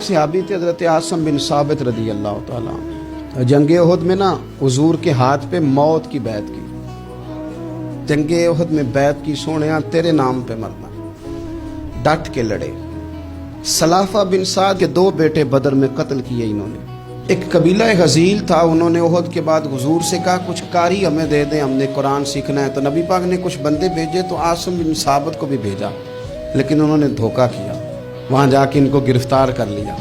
सहाबी थे हज़रत आसिम बिन साबित रदी अल्लाह ताला अन्हु। जंगे उहद में ना हुजूर के हाथ पे मौत की बैत की। जंगे उहद में बैत की, सोनिया तेरे नाम पे मरना, डट के लड़े। सलाफा बिन साद के 2 बेटे बदर में कत्ल किए इन्होंने। एक कबीला गजील था, उन्होंने उहद के बाद हुजूर से कहा कुछ कारी हमें दे दें, हमने कुरान सीखना है। तो नबी पाक ने कुछ बंदे भेजे, तो आसिम बिन साबित को भी भेजा, लेकिन उन्होंने धोखा किया। वहाँ जाके इनको गिरफ्तार कर लिया।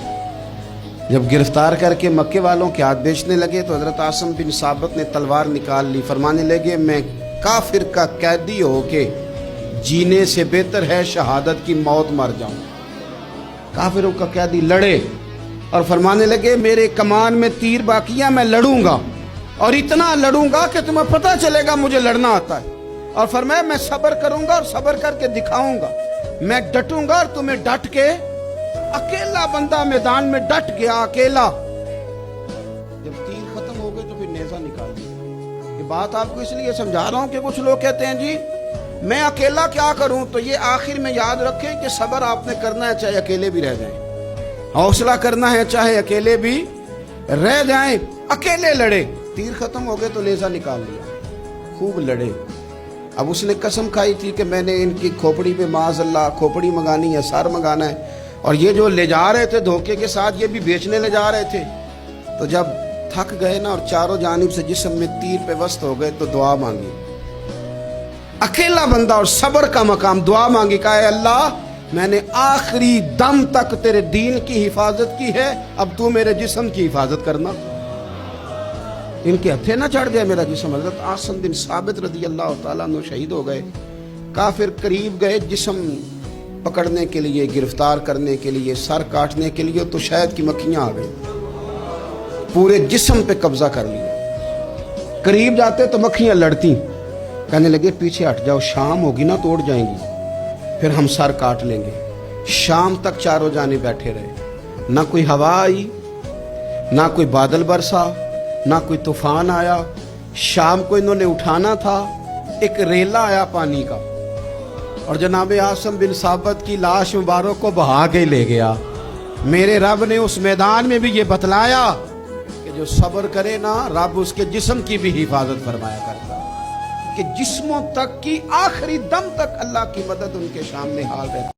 जब गिरफ्तार करके मक्के वालों के हाथ बेचने लगे तो हज़रत आसिम बिन साबित ने तलवार निकाल ली। फरमाने लगे मैं काफिर का कैदी होके जीने से बेहतर है शहादत की मौत मर जाऊं। काफिरों का कैदी लड़े और फरमाने लगे मेरे कमान में तीर बाकी है, मैं लड़ूंगा और इतना लड़ूंगा कि तुम्हें पता चलेगा मुझे लड़ना आता है। और फरमाया मैं सब्र करूंगा और सब्र करके दिखाऊंगा, मैं डटूंगा और तुम्हें डट के। अकेला बंदा मैदान में डट गया, अकेला। जब तीर खत्म हो गए तो फिर नेजा निकाल दिया। ये बात आपको इसलिए समझा रहा हूं कि कुछ लोग कहते हैं जी मैं अकेला क्या करूं। तो ये आखिर में याद रखें कि सब्र आपने करना है चाहे अकेले भी रह जाएं, हौसला करना है चाहे अकेले भी रह जाएं। अकेले लड़े, तीर खत्म हो गए तो नेजा निकाल लिया, खूब लड़े। अब उसने कसम खाई थी कि मैंने इनकी खोपड़ी पे माज़अल्लाह खोपड़ी मंगानी है, सर मंगाना है। और ये जो ले जा रहे थे धोखे के साथ, ये भी बेचने ले जा रहे थे। तो जब थक गए ना और चारों जानिब से जिस्म में तीर पे वस्त हो गए तो दुआ मांगी। अकेला बंदा और सब्र का मकाम, दुआ मांगी, कहा है अल्लाह मैंने आखिरी दम तक तेरे दीन की हिफाजत की है, अब तू मेरे जिस्म की हिफाजत करना। इनके हथे ना चढ़ गया मेरा जिस्म। हज़रत आसिम बिन साबित रदी अल्लाह ताला अन्हु शहीद हो गए। काफिर करीब गए जिस्म पकड़ने के लिए, गिरफ्तार करने के लिए, सर काटने के लिए, तो शहद की मक्खियां आ गई, पूरे जिस्म पे कब्जा कर लिया। करीब जाते तो मक्खियां लड़ती, कहने लगे पीछे हट जाओ, शाम होगी ना तो उड़ जाएंगी, फिर हम सर काट लेंगे। शाम तक चारों जाने बैठे रहे, ना कोई हवा आई, ना कोई बादल बरसा, ना कोई तूफान आया। शाम को इन्होंने उठाना था, एक रेला आया पानी का और जनाब आसिम बिन साबित की लाश मुबारक को बहा के ले गया। मेरे रब ने उस मैदान में भी ये बतलाया कि जो सब्र करे ना, रब उसके जिस्म की भी हिफाजत फरमाया करता, कि जिस्मों तक की आखिरी दम तक अल्लाह की मदद उनके सामने हाल रहती।